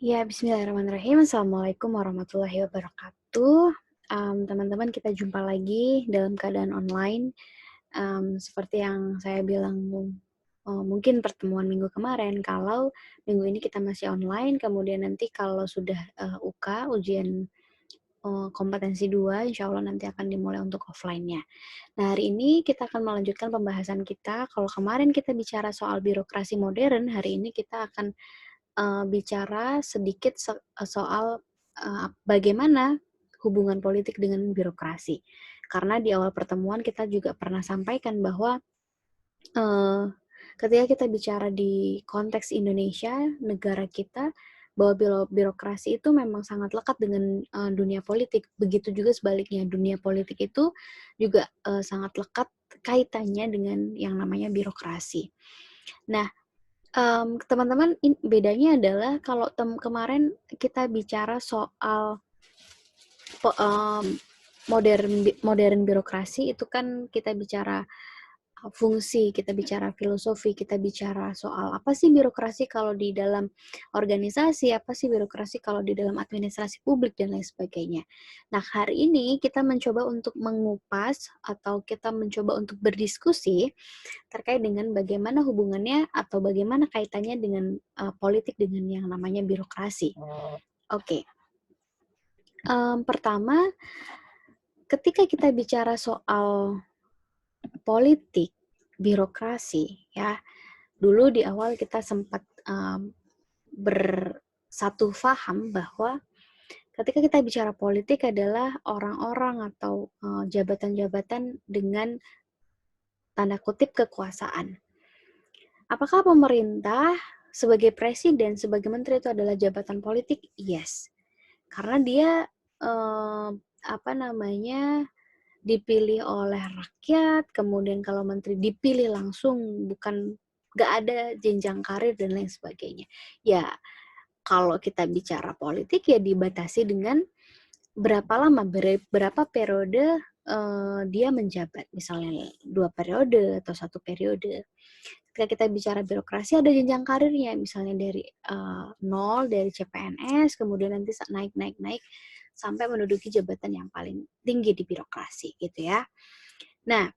Ya, bismillahirrahmanirrahim. Assalamualaikum warahmatullahi wabarakatuh. Teman-teman, kita jumpa lagi dalam keadaan online. Seperti yang saya bilang mungkin pertemuan minggu kemarin, kalau minggu ini kita masih online, kemudian nanti kalau sudah UK, ujian kompetensi 2, insya Allah nanti akan dimulai untuk offline-nya. Nah, hari ini kita akan melanjutkan pembahasan kita. Kalau kemarin kita bicara soal birokrasi modern, hari ini kita akan bicara sedikit soal bagaimana hubungan politik dengan birokrasi. Karena di awal pertemuan kita juga pernah sampaikan bahwa eee, ketika kita bicara di konteks Indonesia, negara kita, bahwa birokrasi itu memang sangat lekat dengan dunia politik. Begitu juga sebaliknya, dunia politik itu juga sangat lekat kaitannya dengan yang namanya birokrasi. Nah, teman-teman, bedanya adalah kalau kemarin kita bicara soal modern birokrasi itu kan kita bicara fungsi, kita bicara filosofi, kita bicara soal apa sih birokrasi kalau di dalam organisasi, apa sih birokrasi kalau di dalam administrasi publik dan lain sebagainya. Nah, hari ini kita mencoba untuk mengupas atau kita mencoba untuk berdiskusi terkait dengan bagaimana hubungannya atau bagaimana kaitannya dengan politik dengan yang namanya birokrasi. Oke, pertama, ketika kita bicara soal politik, birokrasi, ya, dulu di awal kita sempat bersatu paham bahwa ketika kita bicara politik adalah orang-orang atau jabatan-jabatan dengan tanda kutip kekuasaan. Apakah pemerintah sebagai presiden, sebagai menteri itu adalah jabatan politik? Yes. Karena dia eh, apa namanya dipilih oleh rakyat, kemudian kalau menteri dipilih langsung, bukan nggak ada jenjang karir dan lain sebagainya. Ya, kalau kita bicara politik ya dibatasi dengan berapa lama, berapa periode dia menjabat, misalnya 2 periode atau 1 periode. Ketika kita bicara birokrasi ada jenjang karirnya, misalnya dari nol, dari CPNS, kemudian nanti naik sampai menduduki jabatan yang paling tinggi di birokrasi gitu ya. Nah,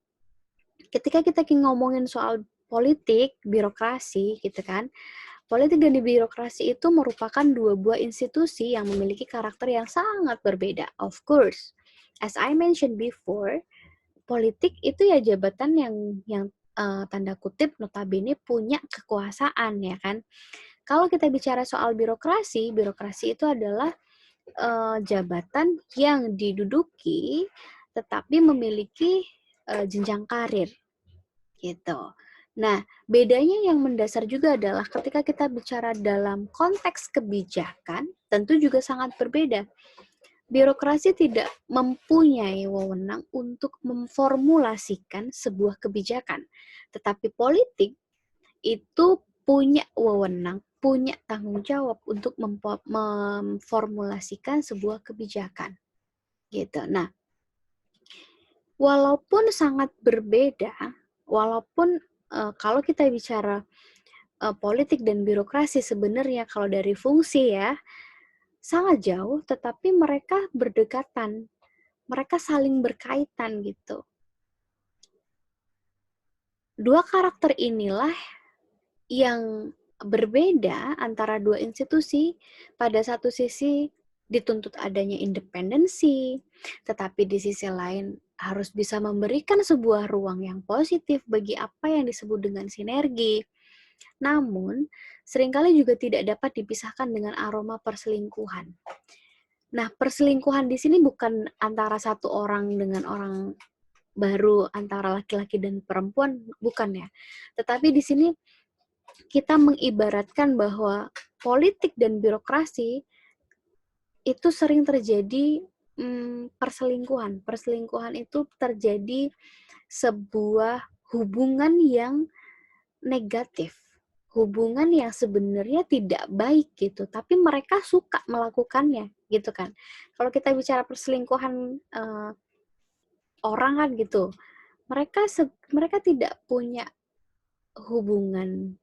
ketika kita ngomongin soal politik, birokrasi gitu kan, politik dan birokrasi itu merupakan dua buah institusi yang memiliki karakter yang sangat berbeda. Of course, as I mentioned before, politik itu ya jabatan yang tanda kutip notabene punya kekuasaan ya kan. Kalau kita bicara soal birokrasi, birokrasi itu adalah jabatan yang diduduki tetapi memiliki jenjang karir gitu. Nah, bedanya yang mendasar juga adalah ketika kita bicara dalam konteks kebijakan, tentu juga sangat berbeda. Birokrasi tidak mempunyai wewenang untuk memformulasikan sebuah kebijakan, tetapi politik itu punya wewenang, punya tanggung jawab untuk memformulasikan sebuah kebijakan. Gitu. Nah, walaupun sangat berbeda, walaupun kalau kita bicara politik dan birokrasi sebenarnya kalau dari fungsi ya sangat jauh, tetapi mereka berdekatan, mereka saling berkaitan gitu. Dua karakter inilah yang berbeda antara dua institusi. Pada satu sisi dituntut adanya independensi, tetapi di sisi lain harus bisa memberikan sebuah ruang yang positif bagi apa yang disebut dengan sinergi. Namun, seringkali juga tidak dapat dipisahkan dengan aroma perselingkuhan. Nah, perselingkuhan di sini bukan antara satu orang dengan orang baru, antara laki-laki dan perempuan, bukan ya. Tetapi di sini kita mengibaratkan bahwa politik dan birokrasi itu sering terjadi perselingkuhan. Perselingkuhan itu terjadi sebuah hubungan yang negatif, hubungan yang sebenarnya tidak baik gitu, tapi mereka suka melakukannya gitu kan. Kalau kita bicara perselingkuhan orang kan gitu, mereka tidak punya hubungan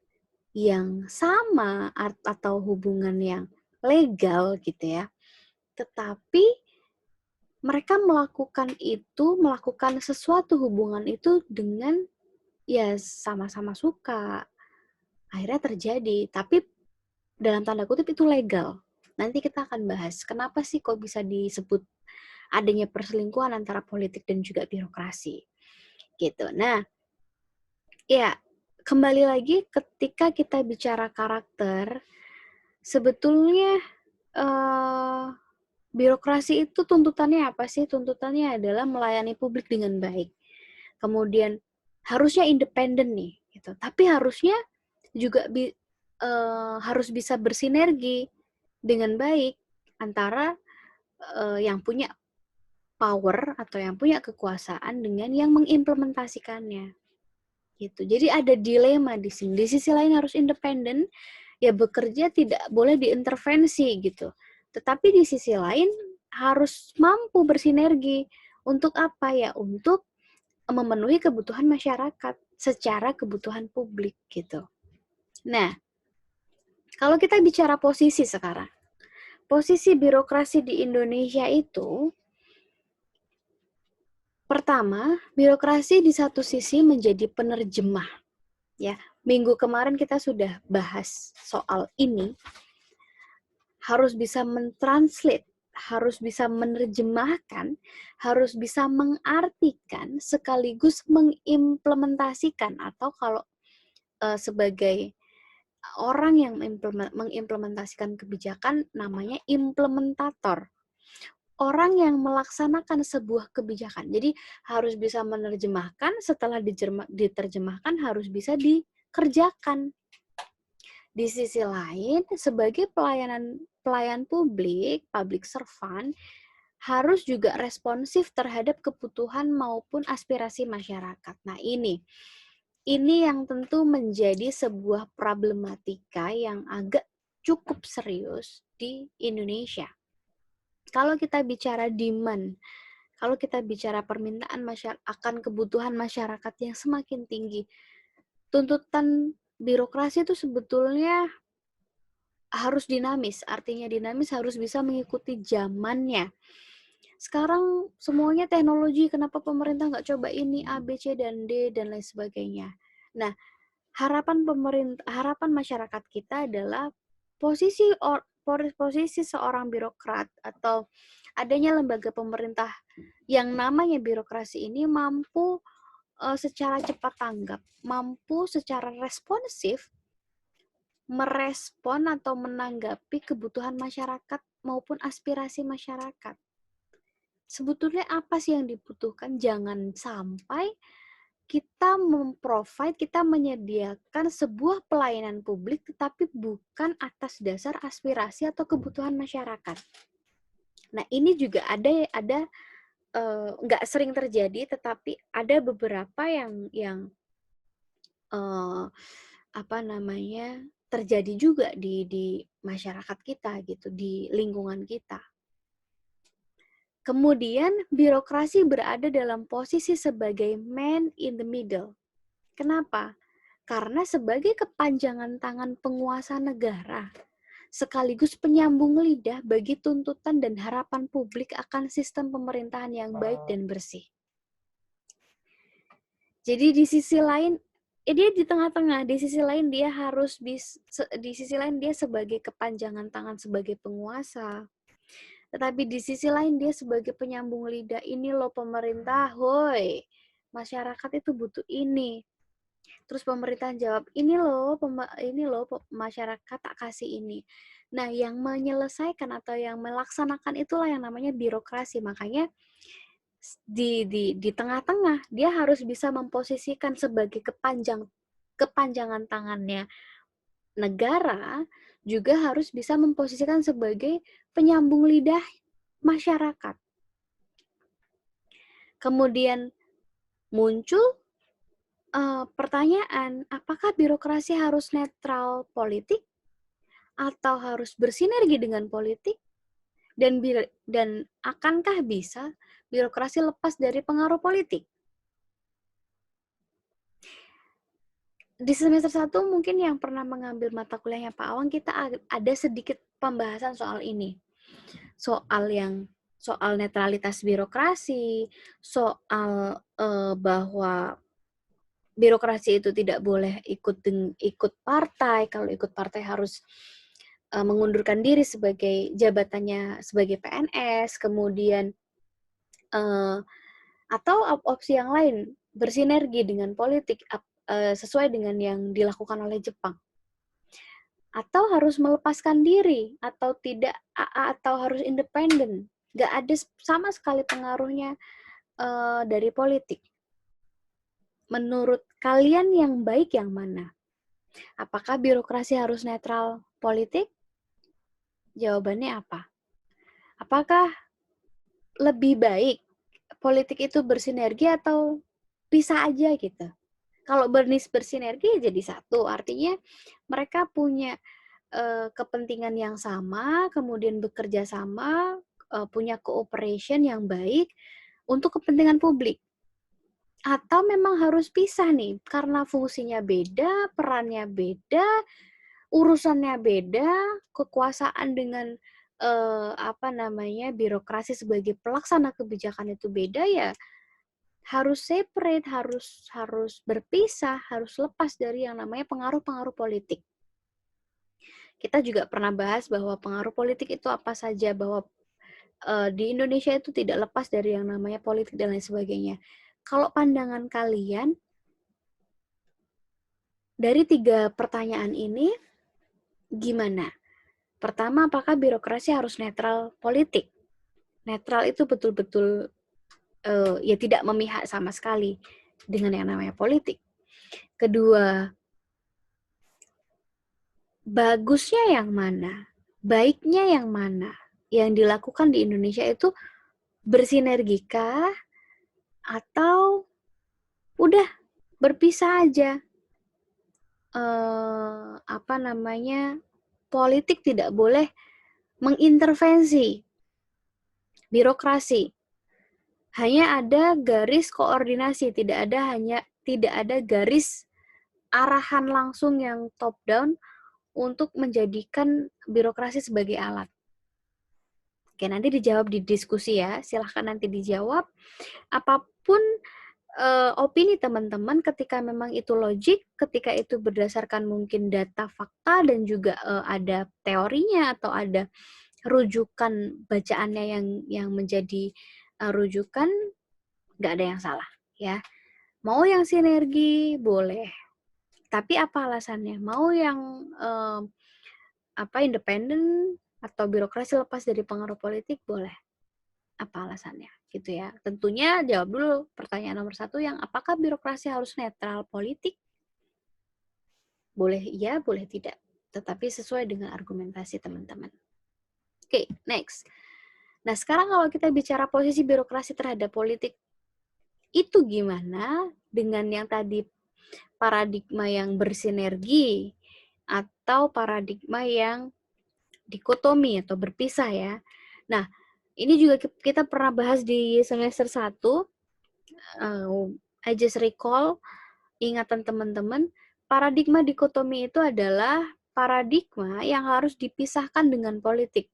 yang sama atau hubungan yang legal gitu ya. Tetapi mereka melakukan sesuatu hubungan itu dengan ya sama-sama suka. Akhirnya terjadi, tapi dalam tanda kutip itu legal. Nanti kita akan bahas kenapa sih kok bisa disebut adanya perselingkuhan antara politik dan juga birokrasi. Gitu. Nah, ya kembali lagi ketika kita bicara karakter, sebetulnya birokrasi itu tuntutannya apa sih? Tuntutannya adalah melayani publik dengan baik. Kemudian harusnya independen nih, gitu. Tapi harusnya juga harus bisa bersinergi dengan baik antara yang punya power atau yang punya kekuasaan dengan yang mengimplementasikannya. Gitu. Jadi ada dilema di sini. Di sisi lain harus independen, ya bekerja tidak boleh diintervensi gitu. Tetapi di sisi lain harus mampu bersinergi. Untuk apa ya? Untuk memenuhi kebutuhan masyarakat secara kebutuhan publik gitu. Nah, kalau kita bicara posisi sekarang, posisi birokrasi di Indonesia itu, pertama, birokrasi di satu sisi menjadi penerjemah. Ya, minggu kemarin kita sudah bahas soal ini, harus bisa mentranslate, harus bisa menerjemahkan, harus bisa mengartikan, sekaligus mengimplementasikan, atau kalau sebagai orang yang mengimplementasikan kebijakan namanya implementator. Orang yang melaksanakan sebuah kebijakan. Jadi harus bisa menerjemahkan, setelah diterjemahkan harus bisa dikerjakan. Di sisi lain, sebagai pelayan publik, public servant, harus juga responsif terhadap kebutuhan maupun aspirasi masyarakat. Nah, ini yang tentu menjadi sebuah problematika yang agak cukup serius di Indonesia. Kalau kita bicara demand, kalau kita bicara permintaan akan kebutuhan masyarakat yang semakin tinggi, tuntutan birokrasi itu sebetulnya harus dinamis. Artinya dinamis harus bisa mengikuti zamannya. Sekarang semuanya teknologi, kenapa pemerintah nggak coba ini A, B, C, dan D, dan lain sebagainya. Nah, harapan masyarakat kita adalah posisi seorang birokrat atau adanya lembaga pemerintah yang namanya birokrasi ini mampu secara cepat tanggap, mampu secara responsif merespon atau menanggapi kebutuhan masyarakat maupun aspirasi masyarakat. Sebetulnya apa sih yang dibutuhkan? Jangan sampai kita kita menyediakan sebuah pelayanan publik tetapi bukan atas dasar aspirasi atau kebutuhan masyarakat. Nah, ini juga ada nggak sering terjadi, tetapi ada beberapa yang apa namanya terjadi juga di masyarakat kita gitu, di lingkungan kita. Kemudian birokrasi berada dalam posisi sebagai man in the middle. Kenapa? Karena sebagai kepanjangan tangan penguasa negara, sekaligus penyambung lidah bagi tuntutan dan harapan publik akan sistem pemerintahan yang baik dan bersih. Jadi di sisi lain, dia di tengah-tengah. Di sisi lain dia di sisi lain dia sebagai kepanjangan tangan sebagai penguasa. Tetapi di sisi lain dia sebagai penyambung lidah, ini loh pemerintah, hoi, masyarakat itu butuh ini. Terus pemerintah jawab, ini loh masyarakat tak kasih ini. Nah, yang menyelesaikan atau yang melaksanakan itulah yang namanya birokrasi. Makanya di tengah-tengah dia harus bisa memposisikan sebagai kepanjangan tangannya negara, juga harus bisa memposisikan sebagai penyambung lidah masyarakat. Kemudian muncul pertanyaan, apakah birokrasi harus netral politik atau harus bersinergi dengan politik, dan akankah bisa birokrasi lepas dari pengaruh politik? di semester 1 mungkin yang pernah mengambil mata kuliahnya Pak Awang, kita ada sedikit pembahasan soal ini. Soal netralitas birokrasi, soal bahwa birokrasi itu tidak boleh ikut partai, kalau ikut partai harus mengundurkan diri sebagai jabatannya sebagai PNS, kemudian atau opsi yang lain, bersinergi dengan politik sesuai dengan yang dilakukan oleh Jepang. Atau harus melepaskan diri, atau tidak, atau harus independen. Nggak ada sama sekali pengaruhnya dari politik. Menurut kalian yang baik yang mana? Apakah birokrasi harus netral politik? Jawabannya apa? Apakah lebih baik politik itu bersinergi atau bisa aja gitu? Kalau bersinergi jadi satu, artinya mereka punya kepentingan yang sama, kemudian bekerja sama, punya cooperation yang baik untuk kepentingan publik. Atau memang harus pisah nih, karena fungsinya beda, perannya beda, urusannya beda, kekuasaan dengan birokrasi sebagai pelaksana kebijakan itu beda, ya harus separate, harus berpisah, harus lepas dari yang namanya pengaruh-pengaruh politik. Kita juga pernah bahas bahwa pengaruh politik itu apa saja, bahwa di Indonesia itu tidak lepas dari yang namanya politik dan lain sebagainya. Kalau pandangan kalian, dari 3 pertanyaan ini, gimana? Pertama, apakah birokrasi harus netral politik? Netral itu betul-betul ya tidak memihak sama sekali dengan yang namanya politik. Kedua, bagusnya yang mana? Baiknya yang mana? Yang dilakukan di Indonesia itu bersinergikah? Atau udah berpisah aja? Politik tidak boleh mengintervensi birokrasi. Hanya ada garis koordinasi, tidak ada garis arahan langsung yang top down untuk menjadikan birokrasi sebagai alat. Oke, nanti dijawab di diskusi ya. Silahkan nanti dijawab. Apapun opini teman-teman, ketika memang itu logik, ketika itu berdasarkan mungkin data, fakta, dan juga ada teorinya atau ada rujukan bacaannya yang menjadi rujukan, nggak ada yang salah ya. Mau yang sinergi boleh, tapi apa alasannya? Mau yang independen atau birokrasi lepas dari pengaruh politik boleh. Apa alasannya gitu ya. Tentunya jawab dulu pertanyaan nomor 1 yang apakah birokrasi harus netral politik? Boleh iya, boleh tidak. Tetapi sesuai dengan argumentasi teman-teman. Oke, next. Nah, sekarang kalau kita bicara posisi birokrasi terhadap politik, itu gimana dengan yang tadi paradigma yang bersinergi atau paradigma yang dikotomi atau berpisah ya. Nah, ini juga kita pernah bahas di semester 1. I just recall, ingatan teman-teman, paradigma dikotomi itu adalah paradigma yang harus dipisahkan dengan politik.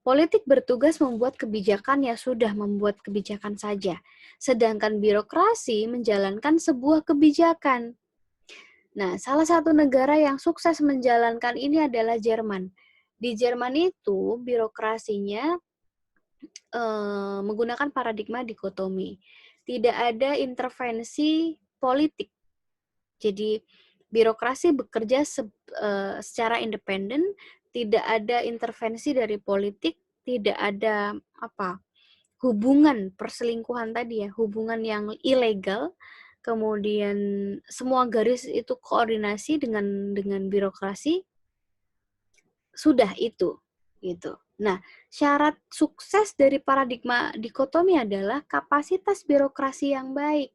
Politik bertugas membuat kebijakan, ya sudah membuat kebijakan saja. Sedangkan birokrasi menjalankan sebuah kebijakan. Nah, salah satu negara yang sukses menjalankan ini adalah Jerman. Di Jerman itu birokrasinya menggunakan paradigma dikotomi. Tidak ada intervensi politik. Jadi birokrasi bekerja secara independen, tidak ada intervensi dari politik, tidak ada hubungan perselingkuhan tadi ya, hubungan yang ilegal. Kemudian semua garis itu koordinasi dengan birokrasi. Sudah itu gitu. Nah, syarat sukses dari paradigma dikotomi adalah kapasitas birokrasi yang baik.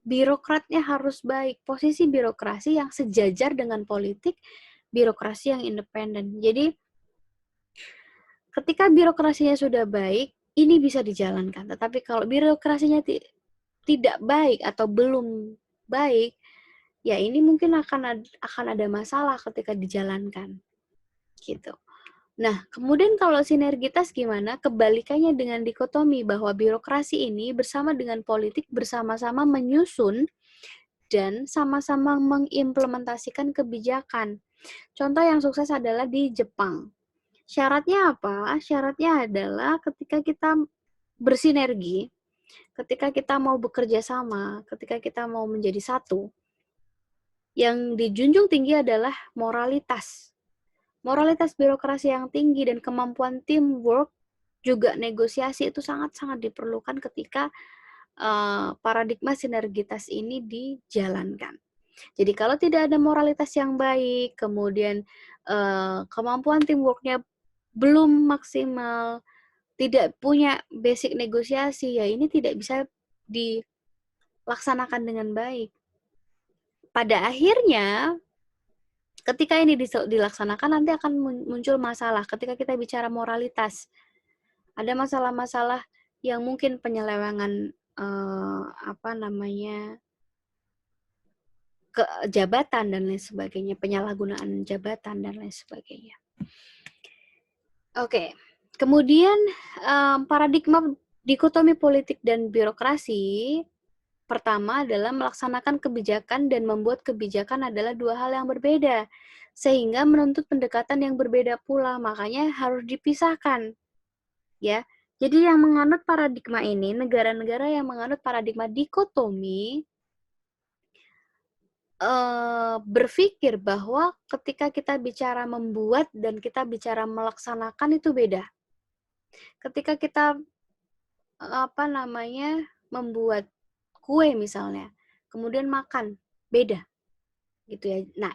Birokratnya harus baik, posisi birokrasi yang sejajar dengan politik, birokrasi yang independen. Jadi, ketika birokrasinya sudah baik, ini bisa dijalankan. Tetapi kalau birokrasinya tidak baik atau belum baik, ya ini mungkin akan ada masalah ketika dijalankan, gitu. Nah, kemudian kalau sinergitas gimana? Kebalikannya dengan dikotomi bahwa birokrasi ini bersama dengan politik bersama-sama menyusun dan sama-sama mengimplementasikan kebijakan. Contoh yang sukses adalah di Jepang. Syaratnya apa? Syaratnya adalah ketika kita bersinergi, ketika kita mau bekerja sama, ketika kita mau menjadi satu, yang dijunjung tinggi adalah moralitas. Moralitas birokrasi yang tinggi dan kemampuan teamwork juga negosiasi itu sangat-sangat diperlukan ketika paradigma sinergitas ini dijalankan. Jadi kalau tidak ada moralitas yang baik, kemudian kemampuan teamworknya belum maksimal, tidak punya basic negosiasi, ya ini tidak bisa dilaksanakan dengan baik. Pada akhirnya, ketika ini dilaksanakan nanti akan muncul masalah ketika kita bicara moralitas. Ada masalah-masalah yang mungkin penyelewengan jabatan dan lain sebagainya, penyalahgunaan jabatan dan lain sebagainya. Oke. Kemudian paradigma dikotomi politik dan birokrasi pertama adalah melaksanakan kebijakan dan membuat kebijakan adalah dua hal yang berbeda, sehingga menuntut pendekatan yang berbeda pula, makanya harus dipisahkan. Ya, jadi yang menganut paradigma ini, negara-negara yang menganut paradigma dikotomi, berpikir bahwa ketika kita bicara membuat dan kita bicara melaksanakan itu beda. Ketika kita membuat kue misalnya, kemudian makan, beda, gitu ya. Nah,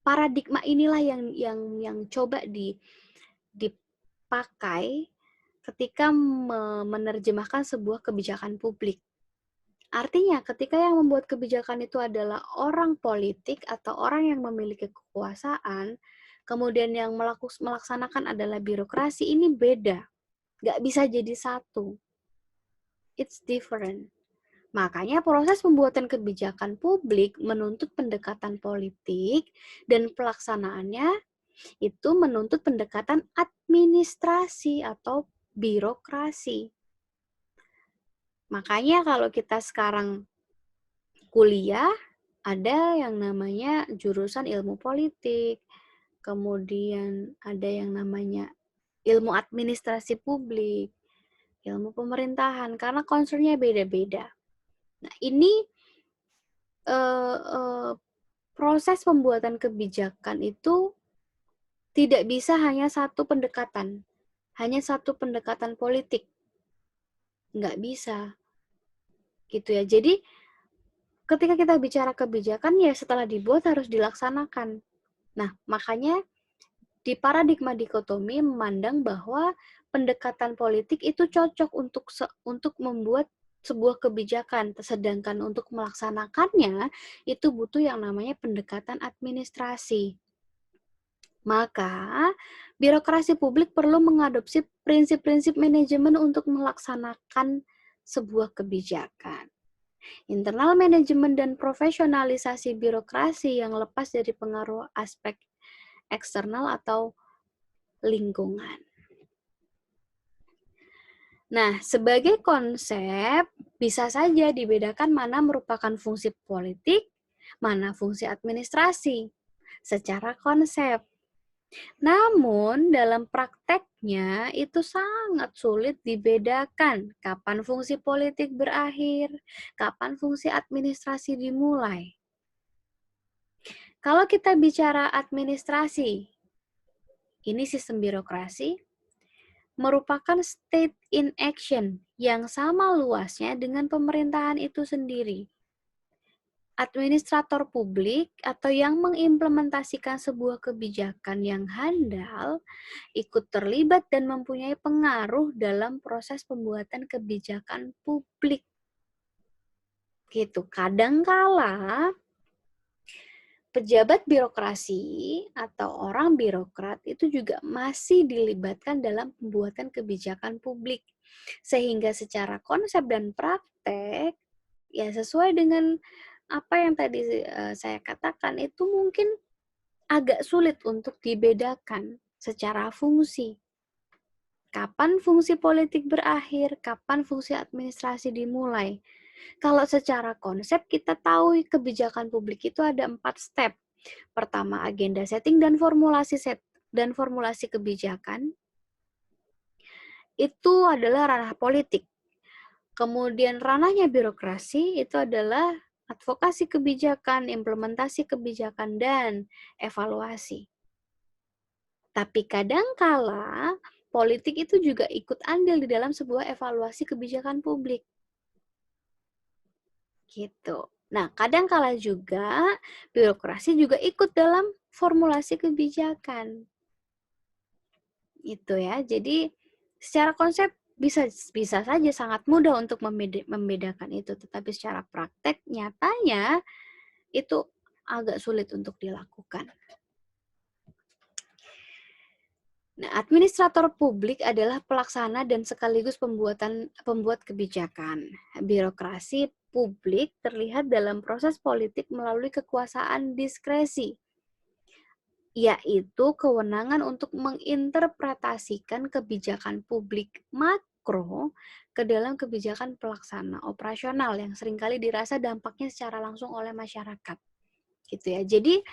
paradigma inilah yang coba dipakai ketika menerjemahkan sebuah kebijakan publik. Artinya, ketika yang membuat kebijakan itu adalah orang politik atau orang yang memiliki kekuasaan, kemudian yang melaksanakan adalah birokrasi, ini beda. Nggak bisa jadi satu. It's different. Makanya proses pembuatan kebijakan publik menuntut pendekatan politik dan pelaksanaannya itu menuntut pendekatan administrasi atau birokrasi. Makanya kalau kita sekarang kuliah, ada yang namanya jurusan ilmu politik, kemudian ada yang namanya ilmu administrasi publik, ilmu pemerintahan, karena concern-nya beda-beda. Nah, ini proses pembuatan kebijakan itu tidak bisa hanya satu pendekatan politik. Nggak bisa. Gitu ya. Jadi, ketika kita bicara kebijakan, ya setelah dibuat harus dilaksanakan. Nah, makanya di paradigma dikotomi memandang bahwa pendekatan politik itu cocok untuk membuat sebuah kebijakan, sedangkan untuk melaksanakannya itu butuh yang namanya pendekatan administrasi. Maka, birokrasi publik perlu mengadopsi prinsip-prinsip manajemen untuk melaksanakan sebuah kebijakan. Internal manajemen dan profesionalisasi birokrasi yang lepas dari pengaruh aspek eksternal atau lingkungan. Nah, sebagai konsep, bisa saja dibedakan mana merupakan fungsi politik, mana fungsi administrasi, secara konsep. Namun, dalam prakteknya itu sangat sulit dibedakan kapan fungsi politik berakhir, kapan fungsi administrasi dimulai. Kalau kita bicara administrasi, ini sistem birokrasi, merupakan state in action yang sama luasnya dengan pemerintahan itu sendiri. Administrator publik atau yang mengimplementasikan sebuah kebijakan yang handal ikut terlibat dan mempunyai pengaruh dalam proses pembuatan kebijakan publik. Gitu. Kadangkala pejabat birokrasi atau orang birokrat itu juga masih dilibatkan dalam pembuatan kebijakan publik. Sehingga secara konsep dan praktek, ya sesuai dengan apa yang tadi saya katakan itu mungkin agak sulit untuk dibedakan secara fungsi. Kapan fungsi politik berakhir, kapan fungsi administrasi dimulai. Kalau secara konsep kita tahu kebijakan publik itu ada 4 step. Pertama, agenda setting dan formulasi kebijakan itu adalah ranah politik. Kemudian ranahnya birokrasi itu adalah advokasi kebijakan, implementasi kebijakan, dan evaluasi. Tapi kadangkala politik itu juga ikut andil di dalam sebuah evaluasi kebijakan publik. Gitu. Nah, kadangkala juga birokrasi juga ikut dalam formulasi kebijakan. Itu ya. Jadi secara konsep bisa saja sangat mudah untuk membedakan itu, tetapi secara praktek nyatanya itu agak sulit untuk dilakukan. Nah, administrator publik adalah pelaksana dan sekaligus pembuat kebijakan. Birokrasi publik terlihat dalam proses politik melalui kekuasaan diskresi, yaitu kewenangan untuk menginterpretasikan kebijakan publik makro ke dalam kebijakan pelaksana operasional yang seringkali dirasa dampaknya secara langsung oleh masyarakat. Gitu ya. Jadi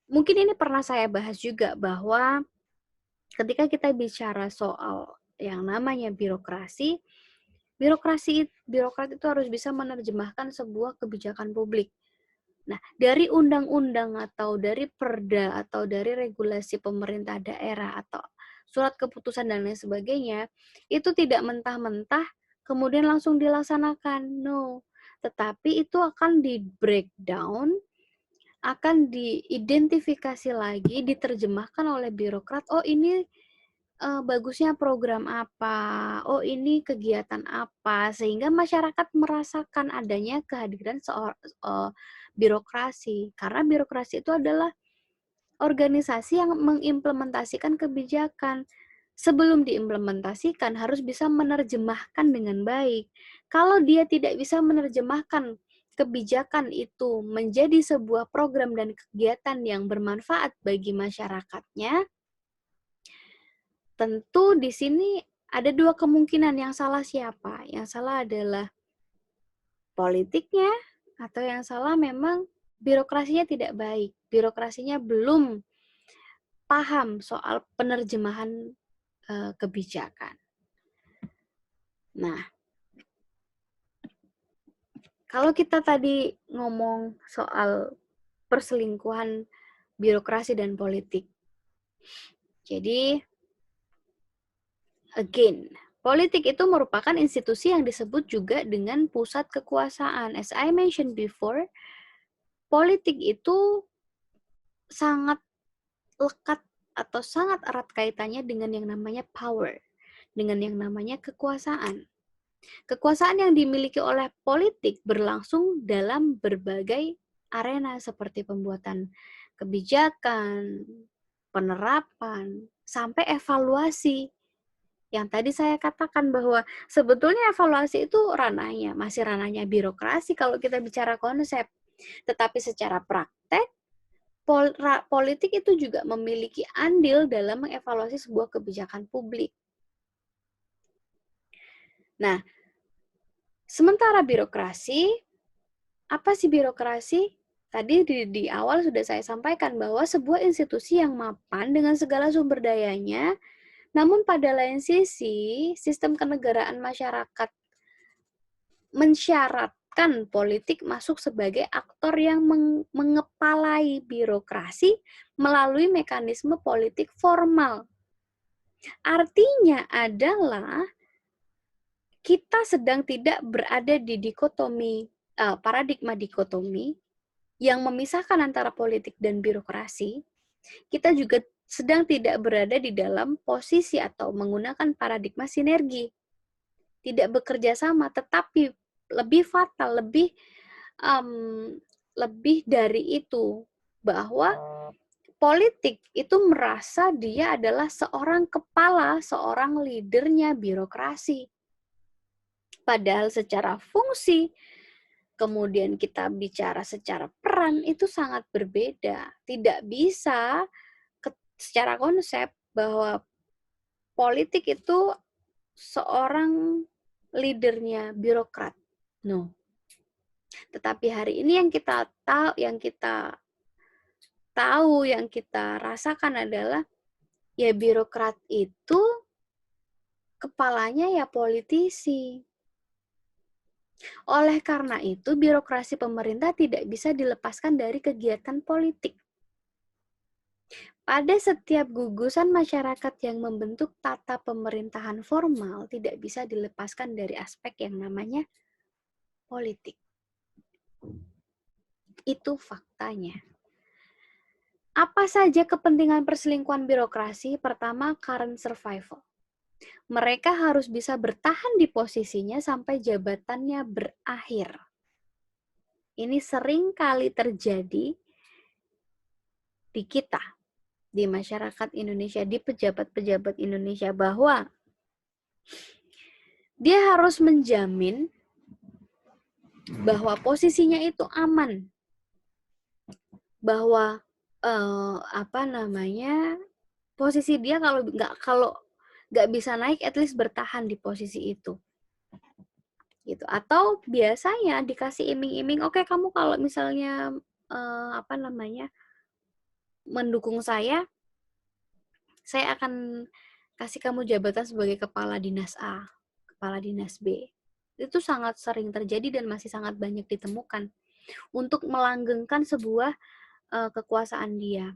mungkin ini pernah saya bahas juga bahwa ketika kita bicara soal yang namanya birokrasi, birokrat itu harus bisa menerjemahkan sebuah kebijakan publik. Nah, dari undang-undang atau dari perda atau dari regulasi pemerintah daerah atau surat keputusan dan lain sebagainya, itu tidak mentah-mentah kemudian langsung dilaksanakan. No. Tetapi itu akan di-breakdown, akan diidentifikasi lagi, diterjemahkan oleh birokrat, oh ini bagusnya program apa, oh ini kegiatan apa, sehingga masyarakat merasakan adanya kehadiran birokrasi. Karena birokrasi itu adalah organisasi yang mengimplementasikan kebijakan. Sebelum diimplementasikan harus bisa menerjemahkan dengan baik. Kalau dia tidak bisa menerjemahkan kebijakan itu menjadi sebuah program dan kegiatan yang bermanfaat bagi masyarakatnya, tentu di sini ada dua kemungkinan. Yang salah siapa? Yang salah adalah politiknya, atau yang salah memang birokrasinya tidak baik. Birokrasinya belum paham soal penerjemahan kebijakan. Nah, kalau kita tadi ngomong soal perselingkuhan birokrasi dan politik. Jadi, again, politik itu merupakan institusi yang disebut juga dengan pusat kekuasaan. As I mentioned before, politik itu sangat lekat atau sangat erat kaitannya dengan yang namanya power, dengan yang namanya kekuasaan. Kekuasaan yang dimiliki oleh politik berlangsung dalam berbagai arena seperti pembuatan kebijakan, penerapan, sampai evaluasi. Yang tadi saya katakan bahwa sebetulnya evaluasi itu masih ranahnya birokrasi kalau kita bicara konsep. Tetapi secara praktek, politik itu juga memiliki andil dalam mengevaluasi sebuah kebijakan publik. Nah, sementara birokrasi, apa sih birokrasi? Tadi di awal sudah saya sampaikan bahwa sebuah institusi yang mapan dengan segala sumber dayanya, namun pada lain sisi, sistem kenegaraan masyarakat mensyaratkan politik masuk sebagai aktor yang mengepalai birokrasi melalui mekanisme politik formal. Artinya adalah kita sedang tidak berada di paradigma dikotomi yang memisahkan antara politik dan birokrasi. Kita juga sedang tidak berada di dalam posisi atau menggunakan paradigma sinergi. Tidak bekerja sama, tetapi lebih fatal, lebih dari itu, bahwa politik itu merasa dia adalah seorang kepala, seorang leadernya birokrasi. Padahal secara fungsi, kemudian kita bicara secara peran, itu sangat berbeda. Tidak bisa secara konsep bahwa politik itu seorang leadernya birokrat. No. Tetapi hari ini yang kita tahu, yang kita rasakan adalah ya birokrat itu kepalanya ya politisi. Oleh karena itu, birokrasi pemerintah tidak bisa dilepaskan dari kegiatan politik. Pada setiap gugusan masyarakat yang membentuk tata pemerintahan formal tidak bisa dilepaskan dari aspek yang namanya politik. Itu faktanya. Apa saja kepentingan perselingkuhan birokrasi? Pertama, current survival. Mereka harus bisa bertahan di posisinya sampai jabatannya berakhir. Ini sering kali terjadi di kita, di masyarakat Indonesia, di pejabat-pejabat Indonesia, bahwa dia harus menjamin bahwa posisinya itu aman, bahwa posisi dia kalau nggak bisa naik, at least bertahan di posisi itu, gitu. Atau biasanya dikasih iming-iming, oke, kamu kalau misalnya mendukung saya akan kasih kamu jabatan sebagai kepala dinas A, kepala dinas B. Itu sangat sering terjadi dan masih sangat banyak ditemukan untuk melanggengkan sebuah kekuasaan dia.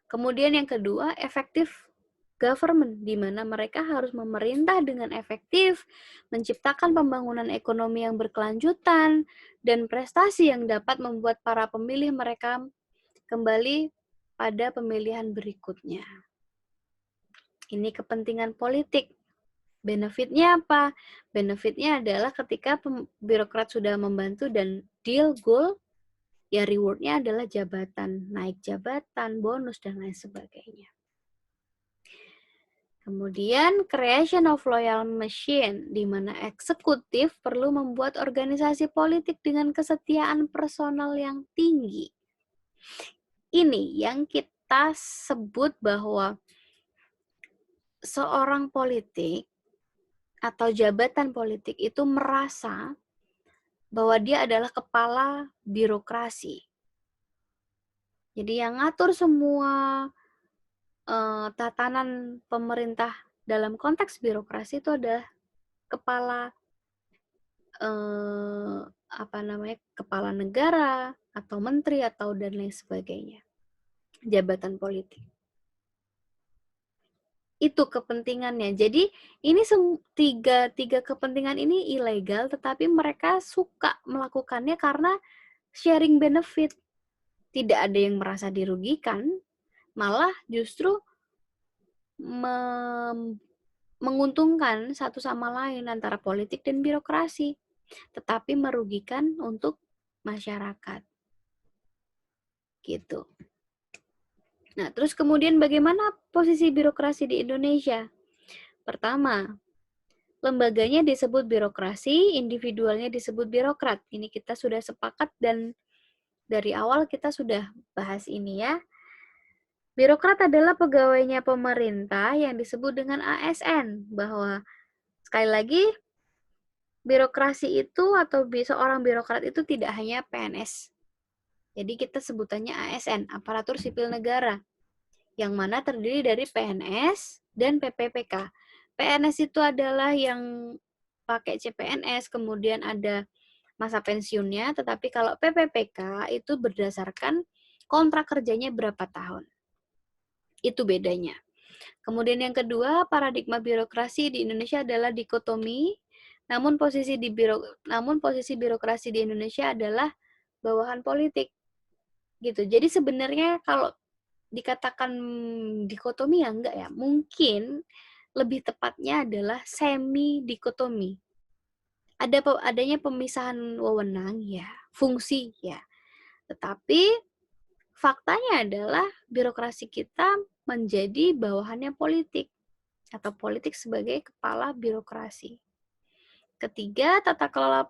Kemudian yang kedua, efektif government, di mana mereka harus memerintah dengan efektif, menciptakan pembangunan ekonomi yang berkelanjutan, dan prestasi yang dapat membuat para pemilih mereka kembali pada pemilihan berikutnya. Ini kepentingan politik. Benefitnya apa? Benefitnya adalah ketika birokrat sudah membantu dan deal goal, ya rewardnya adalah jabatan, naik jabatan, bonus, dan lain sebagainya. Kemudian creation of loyal machine, di mana eksekutif perlu membuat organisasi politik dengan kesetiaan personal yang tinggi. Ini yang kita sebut bahwa seorang politik atau jabatan politik itu merasa bahwa dia adalah kepala birokrasi. Jadi yang ngatur semua tatanan pemerintah dalam konteks birokrasi itu adalah kepala kepala negara atau menteri atau dan lain sebagainya, jabatan politik. Itu kepentingannya. Jadi ini tiga kepentingan ini ilegal, tetapi mereka suka melakukannya karena sharing benefit. Tidak ada yang merasa dirugikan, malah justru menguntungkan satu sama lain antara politik dan birokrasi, tetapi merugikan untuk masyarakat. Gitu. Nah, terus kemudian bagaimana posisi birokrasi di Indonesia? Pertama, lembaganya disebut birokrasi, individualnya disebut birokrat. Ini kita sudah sepakat dan dari awal kita sudah bahas ini ya. Birokrat adalah pegawainya pemerintah yang disebut dengan ASN, bahwa sekali lagi birokrasi itu atau seorang birokrat itu tidak hanya PNS. Jadi kita sebutannya ASN, aparatur sipil negara, yang mana terdiri dari PNS dan PPPK. PNS itu adalah yang pakai CPNS, kemudian ada masa pensiunnya, tetapi kalau PPPK itu berdasarkan kontrak kerjanya berapa tahun. Itu bedanya. Kemudian yang kedua, paradigma birokrasi di Indonesia adalah dikotomi, namun posisi birokrasi di Indonesia adalah bawahan politik. Gitu. Jadi sebenarnya kalau dikatakan dikotomi ya enggak ya. Mungkin lebih tepatnya adalah semi dikotomi. Adanya pemisahan wewenang ya, fungsi ya. Tetapi faktanya adalah birokrasi kita menjadi bawahannya politik atau politik sebagai kepala birokrasi. Ketiga, tata kelola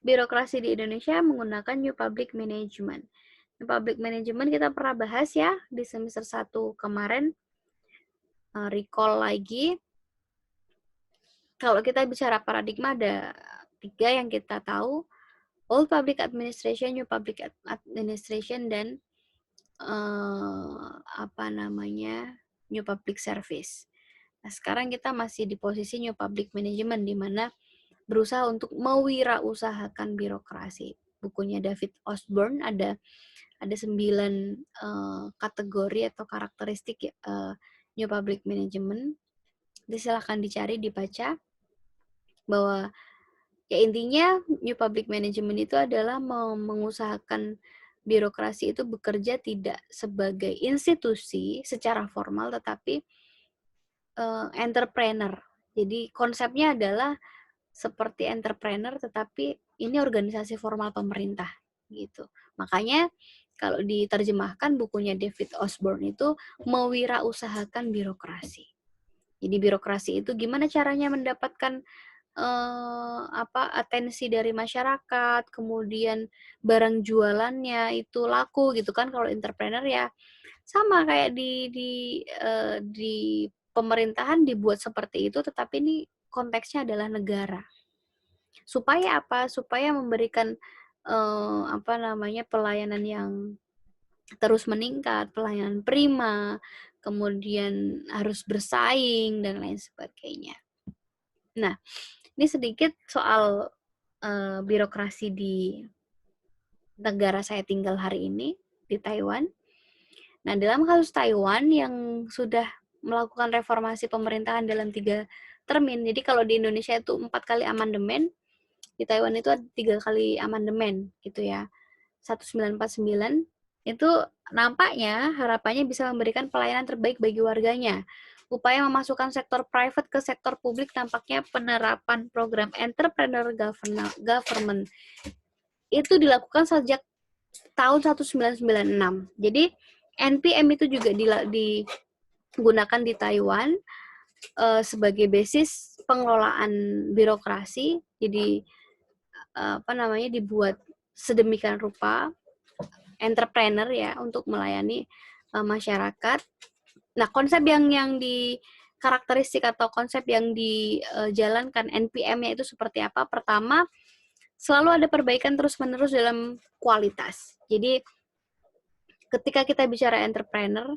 birokrasi di Indonesia menggunakan New Public Management. New Public Management kita pernah bahas ya di semester 1 kemarin, recall lagi. Kalau kita bicara paradigma ada 3 yang kita tahu, Old Public Administration, New Public Administration, dan New Public Service. Nah, sekarang kita masih di posisi New Public Management, di mana berusaha untuk mewirausahakan birokrasi. Bukunya David Osborne ada 9 kategori atau karakteristik New Public Management. Silahkan dicari, dibaca, bahwa ya intinya New Public Management itu adalah mengusahakan birokrasi itu bekerja tidak sebagai institusi secara formal, tetapi entrepreneur. Jadi konsepnya adalah seperti entrepreneur, tetapi ini organisasi formal pemerintah gitu. Makanya kalau diterjemahkan bukunya David Osborne itu mewirausahakan birokrasi. Jadi birokrasi itu gimana caranya mendapatkan atensi dari masyarakat, kemudian barang jualannya itu laku gitu kan. Kalau entrepreneur ya sama kayak di pemerintahan dibuat seperti itu, tetapi ini konteksnya adalah negara. Supaya apa? Supaya memberikan pelayanan yang terus meningkat, pelayanan prima, kemudian harus bersaing dan lain sebagainya. Nah, ini sedikit soal birokrasi di negara saya tinggal hari ini, di Taiwan. Nah, dalam kasus Taiwan yang sudah melakukan reformasi pemerintahan dalam 3 termin, jadi kalau di Indonesia itu 4 kali amandemen, di Taiwan itu ada 3 kali amandemen gitu ya. 1949 itu nampaknya harapannya bisa memberikan pelayanan terbaik bagi warganya. Upaya memasukkan sektor private ke sektor publik tampaknya penerapan program entrepreneur government itu dilakukan sejak tahun 1996. Jadi NPM itu juga digunakan di Taiwan sebagai basis pengelolaan birokrasi. Jadi dibuat sedemikian rupa entrepreneur ya untuk melayani masyarakat. Nah, konsep yang di karakteristik atau konsep yang dijalankan NPM-nya itu seperti apa? Pertama, selalu ada perbaikan terus-menerus dalam kualitas. Jadi ketika kita bicara entrepreneur,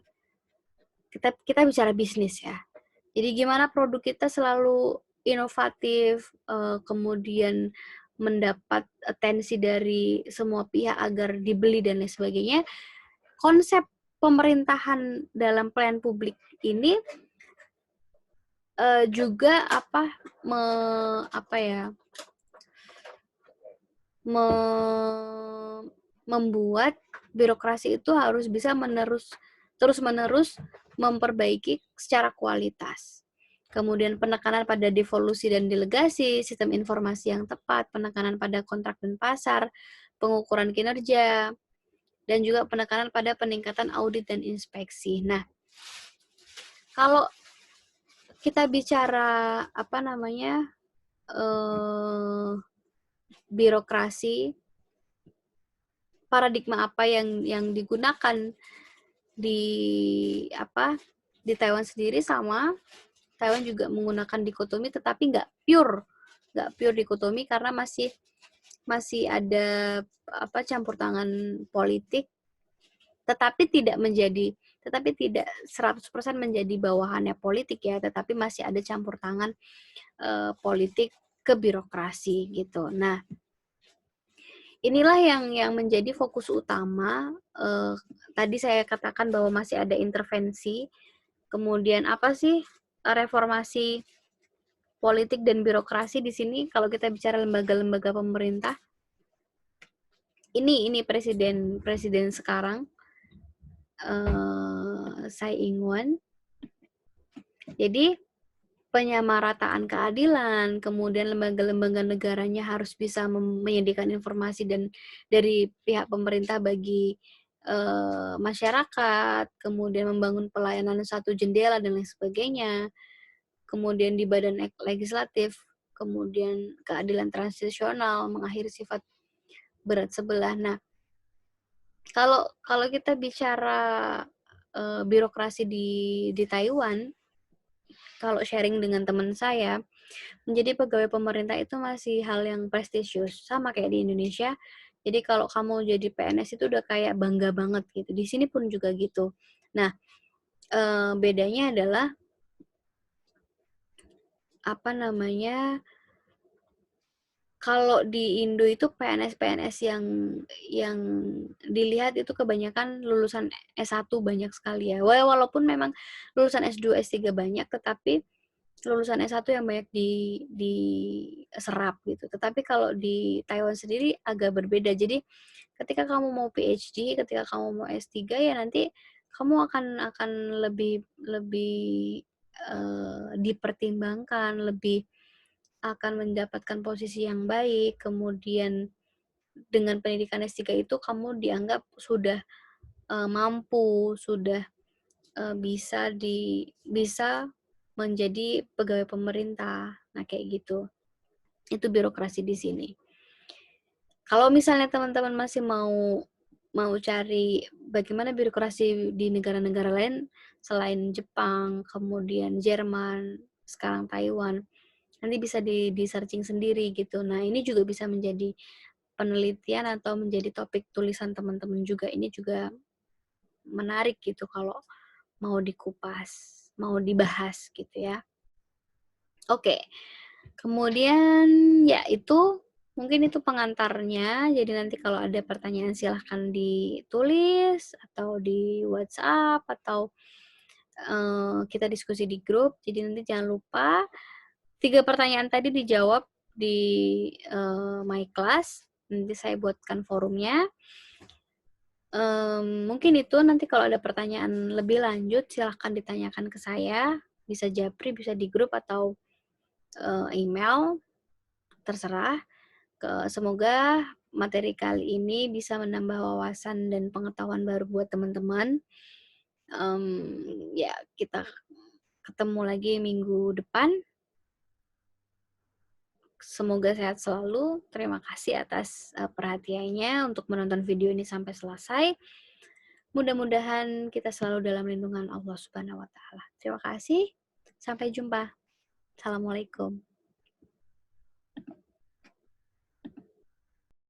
kita bicara bisnis ya. Jadi gimana produk kita selalu inovatif, kemudian mendapat atensi dari semua pihak agar dibeli dan lain sebagainya. Konsep pemerintahan dalam pelayanan publik ini juga membuat birokrasi itu harus bisa terus-menerus memperbaiki secara kualitas. Kemudian penekanan pada devolusi dan delegasi, sistem informasi yang tepat, penekanan pada kontrak dan pasar, pengukuran kinerja, dan juga penekanan pada peningkatan audit dan inspeksi. Nah, kalau kita bicara birokrasi, paradigma apa yang digunakan di Taiwan sendiri sama. Taiwan juga menggunakan dikotomi, tetapi nggak pure dikotomi karena masih ada campur tangan politik, tetapi tidak 100% menjadi bawahannya politik ya, tetapi masih ada campur tangan politik ke birokrasi gitu. Nah, inilah yang menjadi fokus utama. Tadi saya katakan bahwa masih ada intervensi. Kemudian apa sih reformasi politik dan birokrasi di sini? Kalau kita bicara lembaga-lembaga pemerintah, ini presiden sekarang, Tsai Ing-wen. Jadi penyamarataan keadilan, kemudian lembaga-lembaga negaranya harus bisa menyediakan informasi dan dari pihak pemerintah bagi masyarakat, kemudian membangun pelayanan satu jendela dan lain sebagainya. Kemudian di badan legislatif, kemudian keadilan transisional, mengakhiri sifat berat sebelah. Nah, kalau kalau kita bicara, birokrasi di Taiwan, kalau sharing dengan teman saya, menjadi pegawai pemerintah itu masih hal yang prestisius, sama kayak di Indonesia. Jadi kalau kamu jadi PNS itu udah kayak bangga banget gitu, di sini pun juga gitu. Nah, bedanya adalah, apa namanya, kalau di Indo itu PNS-PNS yang dilihat itu kebanyakan lulusan S1 banyak sekali ya. Walaupun memang lulusan S2, S3 banyak, tetapi lulusan S1 yang banyak diserap gitu. Tetapi kalau di Taiwan sendiri agak berbeda. Jadi ketika kamu mau PhD, ketika kamu mau S3 ya nanti kamu akan lebih lebih, dipertimbangkan, lebih akan mendapatkan posisi yang baik, kemudian dengan pendidikan S3 itu kamu dianggap sudah, mampu, sudah, bisa menjadi pegawai pemerintah. Nah, kayak gitu. Itu birokrasi di sini. Kalau misalnya teman-teman masih mau mau cari bagaimana birokrasi di negara-negara lain selain Jepang, kemudian Jerman, sekarang Taiwan, nanti bisa di-searching sendiri gitu. Nah, ini juga bisa menjadi penelitian atau menjadi topik tulisan teman-teman juga. Ini juga menarik gitu kalau mau dikupas, mau dibahas gitu ya. Oke. Kemudian ya itu, mungkin itu pengantarnya. Jadi nanti kalau ada pertanyaan silahkan ditulis atau di WhatsApp atau kita diskusi di grup. Jadi nanti jangan lupa 3 pertanyaan tadi dijawab di My Class. Nanti saya buatkan forumnya. Mungkin itu nanti kalau ada pertanyaan lebih lanjut silahkan ditanyakan ke saya. Bisa japri, bisa di grup atau email, terserah. Semoga materi kali ini bisa menambah wawasan dan pengetahuan baru buat teman-teman. Ya kita ketemu lagi minggu depan. Semoga sehat selalu. Terima kasih atas perhatiannya untuk menonton video ini sampai selesai. Mudah-mudahan kita selalu dalam lindungan Allah Subhanahu wa taala. Terima kasih. Sampai jumpa. Assalamualaikum.